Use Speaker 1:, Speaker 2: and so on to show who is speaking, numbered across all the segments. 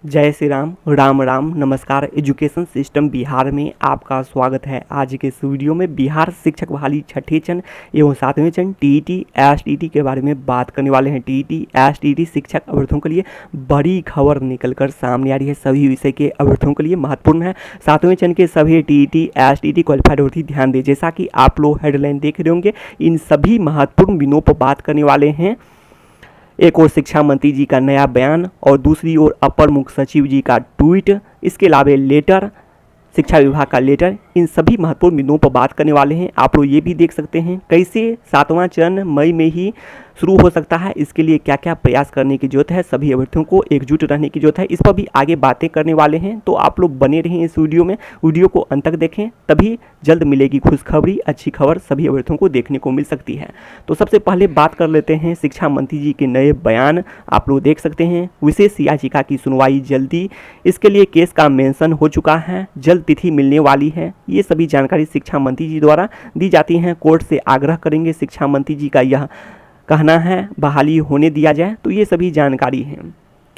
Speaker 1: जय श्री राम, राम राम, नमस्कार। Education system Bihar में आपका स्वागत है। आज के इस वीडियो में बिहार शिक्षक बहाली छठे चरण एवं सातवें चरण टीईटी एसटीईटी के बारे में बात करने वाले हैं। टीईटी एसटीईटी शिक्षक अभ्यर्थियों के लिए बड़ी खबर निकलकर सामने आ रही है। सभी विषय के अभ्यर्थियों के लिए महत्वपूर्ण है। सातवें चरण के सभी टीईटी एसटीईटी क्वालिफाइड अभ्यर्थी ध्यान दें। जैसा कि आप लोग हेडलाइन देख रहे होंगे, इन सभी महत्वपूर्ण बिंदुओं पर बात करने वाले हैं। एक और शिक्षा मंत्री जी का नया बयान और दूसरी ओर अपर मुख्य सचिव जी का ट्वीट, इसके अलावा लेटर, शिक्षा विभाग का लेटर, इन सभी महत्वपूर्ण बिंदुओं पर बात करने वाले हैं। आप लोग ये भी देख सकते हैं कैसे सातवां चरण मई में ही शुरू हो सकता है, इसके लिए क्या क्या प्रयास करने की जरूरत है, सभी अभ्यर्थियों को एकजुट रहने की जरूरत है। इस पर भी आगे बातें करने वाले हैं, तो आप लोग बने रहें इस वीडियो में, वीडियो को अंत तक देखें, तभी जल्द मिलेगी खुशखबरी, अच्छी खबर सभी अभ्यर्थियों को देखने को मिल सकती है। तो सबसे पहले बात कर लेते हैं शिक्षा मंत्री जी के नए बयान। आप लोग देख सकते हैं, विशेष याचिका की सुनवाई जल्दी, इसके लिए केस का मेंशन हो चुका है, जल्द तिथि मिलने वाली है। ये सभी जानकारी शिक्षा मंत्री जी द्वारा दी जाती हैं। कोर्ट से आग्रह करेंगे, शिक्षा मंत्री जी का यह कहना है बहाली होने दिया जाए। तो ये सभी जानकारी हैं।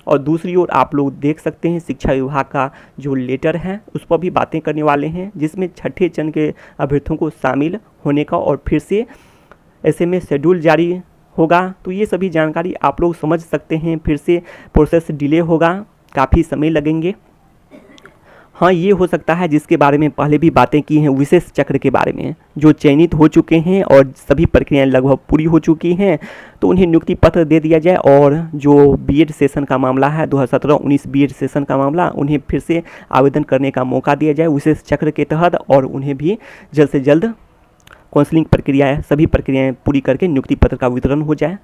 Speaker 1: और दूसरी ओर आप लोग देख सकते हैं शिक्षा विभाग का जो लेटर है उस पर भी बातें करने वाले हैं, जिसमें छठे चरण के अभ्यर्थियों को शामिल होने का और फिर से ऐसे में शेड्यूल जारी होगा। तो ये सभी जानकारी आप लोग समझ सकते हैं। फिर से प्रोसेस डिले होगा, काफ़ी समय लगेंगे। हाँ, ये हो सकता है जिसके बारे में पहले भी बातें की हैं, विशेष चक्र के बारे में, जो चयनित हो चुके हैं और सभी प्रक्रियाएं लगभग पूरी हो चुकी हैं, तो उन्हें नियुक्ति पत्र दे दिया जाए। और जो बीएड सेशन का मामला है, 2017-19 बीएड सेशन का मामला, उन्हें फिर से आवेदन करने का मौका दिया जाए विशेष चक्र के तहत, और उन्हें भी जल्द से जल्द काउंसलिंग प्रक्रियाएँ, सभी प्रक्रियाएँ पूरी करके नियुक्ति पत्र का वितरण हो जाए।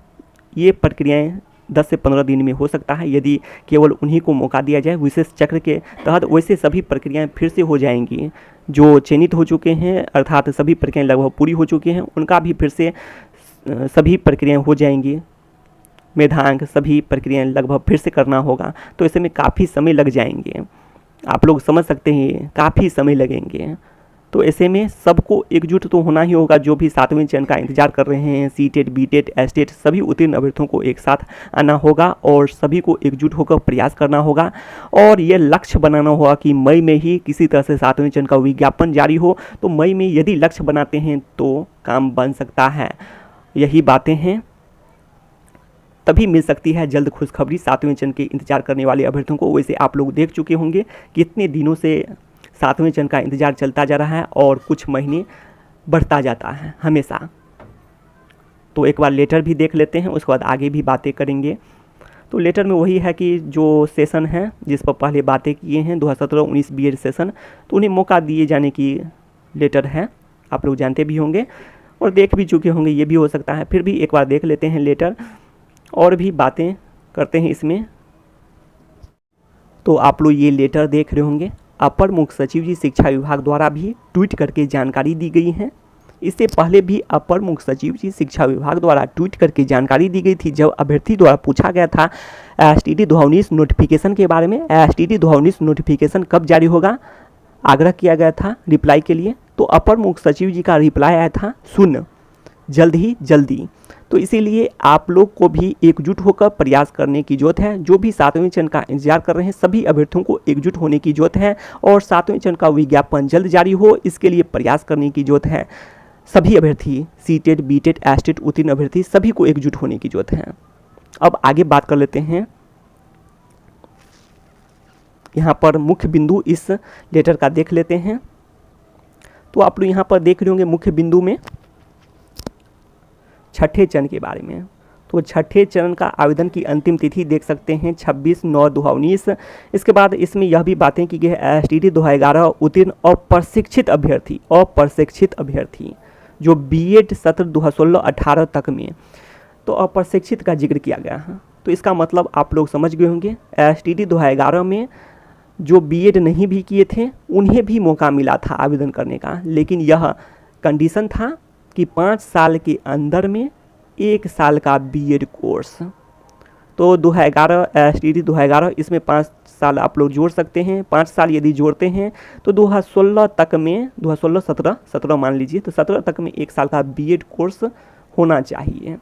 Speaker 1: ये प्रक्रियाएँ 10 से 15 दिन में हो सकता है, यदि केवल उन्हीं को मौका दिया जाए विशेष चक्र के तहत। वैसे सभी प्रक्रियाएं फिर से हो जाएंगी। जो चयनित हो चुके हैं, अर्थात सभी प्रक्रियाएं लगभग पूरी हो चुकी हैं, उनका भी फिर से सभी प्रक्रियाएं हो जाएंगी। मेधांक सभी प्रक्रियाएं लगभग फिर से करना होगा, तो ऐसे में काफ़ी समय लग जाएंगे। आप लोग समझ सकते हैं, काफ़ी समय लगेंगे। तो ऐसे में सबको एकजुट तो होना ही होगा। जो भी सातवें चरण का इंतजार कर रहे हैं, सीटेट, बीटेट, एसटेट, सभी उत्तीर्ण अभ्यर्थियों को एक साथ आना होगा और सभी को एकजुट होकर प्रयास करना होगा। और ये लक्ष्य बनाना होगा कि मई में ही किसी तरह से सातवें चरण का विज्ञापन जारी हो। तो मई में यदि लक्ष्य बनाते हैं तो काम बन सकता है। यही बातें हैं, तभी मिल सकती है जल्द खुशखबरी सातवें चरण के इंतजार करने वाले अभ्यर्थियों को। वैसे आप लोग देख चुके होंगे कितने दिनों से सातवें चरण का इंतजार चलता जा रहा है और कुछ महीने बढ़ता जाता है हमेशा। तो एक बार लेटर भी देख लेते हैं, उसके बाद आगे भी बातें करेंगे। तो लेटर में वही है कि जो सेशन है जिस पर पहले बातें किए हैं, 2017-19 बीएड सेशन, तो उन्हें मौका दिए जाने की लेटर है। आप लोग जानते भी होंगे और देख भी चुके होंगे, ये भी हो सकता है। फिर भी एक बार देख लेते हैं लेटर और भी बातें करते हैं इसमें। तो आप लोग ये लेटर देख रहे होंगे, अपर मुख्य सचिव जी शिक्षा विभाग द्वारा भी ट्वीट करके जानकारी दी गई है। इससे पहले भी अपर मुख्य सचिव जी शिक्षा विभाग द्वारा ट्वीट करके जानकारी दी गई थी, जब अभ्यर्थी द्वारा पूछा गया था एसटीईटी 2019 नोटिफिकेशन के बारे में। एसटीईटी 2019 नोटिफिकेशन कब जारी होगा, आग्रह किया गया था रिप्लाई के लिए। तो अपर मुख्य सचिव जी का रिप्लाई आया था, सुन, जल्द ही जल्दी। तो इसीलिए आप लोग को भी एकजुट होकर प्रयास करने की जरूरत है। जो भी सातवें चरण का इंतजार कर रहे हैं, सभी अभ्यर्थियों को एकजुट होने की जरूरत है और सातवें चरण का विज्ञापन जल्द जारी हो, इसके लिए प्रयास करने की जरूरत है। सभी अभ्यर्थी, सीटेट, बीटेट, एसटेट उत्तीर्ण अभ्यर्थी, सभी को एकजुट होने की जरूरत है। अब आगे बात कर लेते हैं। यहाँ पर मुख्य बिंदु इस लेटर का देख लेते हैं। तो आप लोग यहाँ पर देख रहे होंगे मुख्य बिंदु में छठे चरण के बारे में। तो छठे चरण का आवेदन की अंतिम तिथि देख सकते हैं 26/9/2019। इसके बाद इसमें यह भी बातें की गई है, एसटीईटी 2011 उत्तीर्ण अप्रशिक्षित अभ्यर्थी जो बीएड सत्र 2016-18 तक में, तो अप्रशिक्षित का जिक्र किया गया है। तो इसका मतलब आप लोग समझ गए होंगे, एसटीईटी 2011 में जो बीएड नहीं भी किए थे उन्हें भी मौका मिला था आवेदन करने का, लेकिन यह कंडीशन था कि 5 साल के अंदर में 1 साल का बीएड कोर्स। तो 2011 एसटीईटी 2011, इसमें 5 साल आप लोग जोड़ सकते हैं। 5 साल यदि जोड़ते हैं तो 2016 तक में, 2016-17 मान लीजिए, तो 17 तक में 1 साल का बीएड कोर्स होना चाहिए।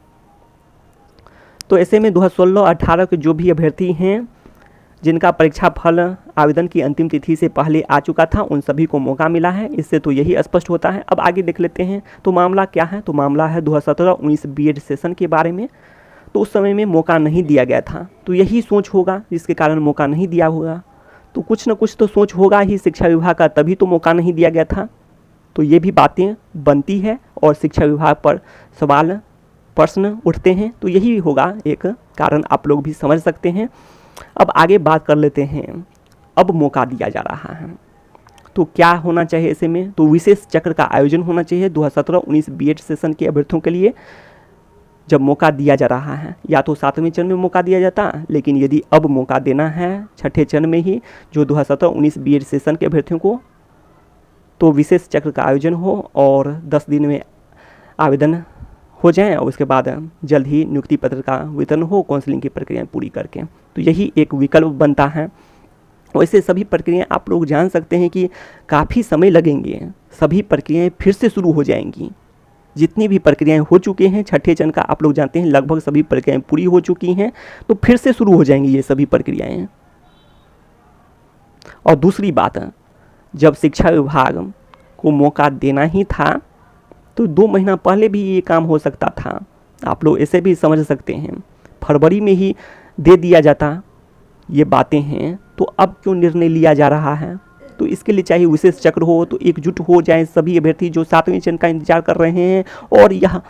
Speaker 1: तो ऐसे में 2016-18 के जो भी अभ्यर्थी हैं जिनका परीक्षा फल आवेदन की अंतिम तिथि से पहले आ चुका था उन सभी को मौका मिला है। इससे तो यही स्पष्ट होता है। अब आगे देख लेते हैं तो मामला क्या है। तो मामला है 2017-19 बीएड सेशन के बारे में। तो उस समय में मौका नहीं दिया गया था, तो यही सोच होगा जिसके कारण मौका नहीं दिया होगा। तो कुछ न कुछ तो सोच होगा ही शिक्षा विभाग का, तभी तो मौका नहीं दिया गया था। तो ये भी बातें बनती है और शिक्षा विभाग पर सवाल प्रश्न उठते हैं। तो यही होगा एक कारण, आप लोग भी समझ सकते हैं। अब आगे बात कर लेते हैं। अब मौका दिया जा रहा है तो क्या होना चाहिए ऐसे में। तो विशेष चक्र का आयोजन होना चाहिए 2017-19 बीएड सेशन के अभ्यर्थियों के लिए। जब मौका दिया जा रहा है, या तो 7वें चरण में मौका दिया जाता, लेकिन यदि अब मौका देना है 6ठे चरण में ही जो 2017-19 बीएड सेशन के अभ्यर्थियों को, तो विशेष चक्र का आयोजन हो और 10 दिन में आवेदन हो जाए और उसके बाद जल्द ही नियुक्ति पत्र का वितरण हो काउंसलिंग की प्रक्रियाएं पूरी करके। तो यही एक विकल्प बनता है। वैसे सभी प्रक्रियाएं आप लोग जान सकते हैं कि काफ़ी समय लगेंगे, सभी प्रक्रियाएं फिर से शुरू हो जाएंगी। जितनी भी प्रक्रियाएं हो चुकी हैं 6ठे चरण का, आप लोग जानते हैं लगभग सभी प्रक्रियाएं पूरी हो चुकी हैं, तो फिर से शुरू हो जाएंगी ये सभी प्रक्रियाएं। और दूसरी बात, जब शिक्षा विभाग को मौका देना ही था तो 2 महीना पहले भी ये काम हो सकता था। आप लोग ऐसे भी समझ सकते हैं, फरवरी में ही दे दिया जाता ये बातें हैं, तो अब क्यों निर्णय लिया जा रहा है। तो इसके लिए चाहिए विशेष चक्र हो, तो एकजुट हो जाए सभी अभ्यर्थी जो 7वें चरण का इंतजार कर रहे हैं। और यह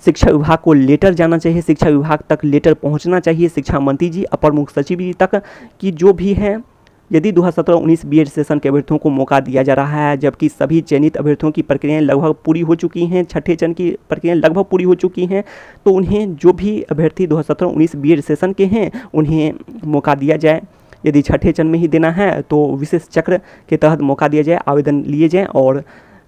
Speaker 1: शिक्षा विभाग को लेटर जाना चाहिए, शिक्षा विभाग तक लेटर पहुंचना चाहिए, शिक्षा मंत्री जी, अपर मुख्य सचिव जी तक, कि जो भी हैं, यदि 2017-19 बीएड सेशन के अभ्यर्थियों को मौका दिया जा रहा है, जबकि सभी चयनित अभ्यर्थियों की प्रक्रियाएं लगभग पूरी हो चुकी हैं, 6ठे चरण की प्रक्रियाएं लगभग पूरी हो चुकी हैं, तो उन्हें जो भी अभ्यर्थी 2017-19 बीएड सेशन के हैं उन्हें मौका दिया जाए। यदि 6ठे चरण में ही देना है तो विशेष चक्र के तहत मौका दिया जाए, आवेदन लिए जाएँ और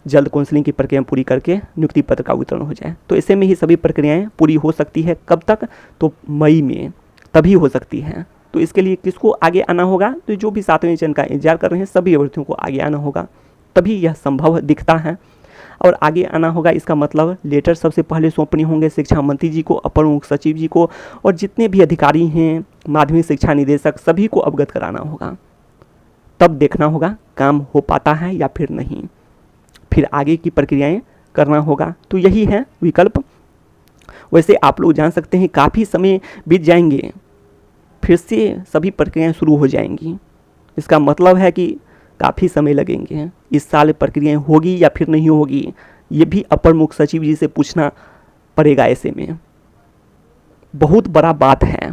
Speaker 1: जल्द काउंसलिंग की प्रक्रिया पूरी करके नियुक्ति पत्र का वितरण हो जाए। तो ऐसे में ही सभी प्रक्रियाएँ पूरी हो सकती है। कब तक, तो मई में तभी हो सकती है। तो इसके लिए किसको आगे आना होगा, तो जो भी 7वें चरण का इंतजार कर रहे हैं सभी अभ्यर्थियों को आगे आना होगा, तभी यह संभव दिखता है। और आगे आना होगा इसका मतलब लेटर सबसे पहले सौंपने होंगे शिक्षा मंत्री जी को, अपर मुख्य सचिव जी को, और जितने भी अधिकारी हैं, माध्यमिक शिक्षा निदेशक, सभी को अवगत कराना होगा। तब देखना होगा काम हो पाता है या फिर नहीं, फिर आगे की प्रक्रियाएं करना होगा। तो यही है विकल्प। वैसे आप लोग जान सकते हैं काफ़ी समय बीत जाएंगे, फिर से सभी प्रक्रियाएं शुरू हो जाएंगी। इसका मतलब है कि काफ़ी समय लगेंगे। इस साल प्रक्रियाएं होगी या फिर नहीं होगी, ये भी अपर मुख्य सचिव जी से पूछना पड़ेगा। ऐसे में बहुत बड़ा बात है।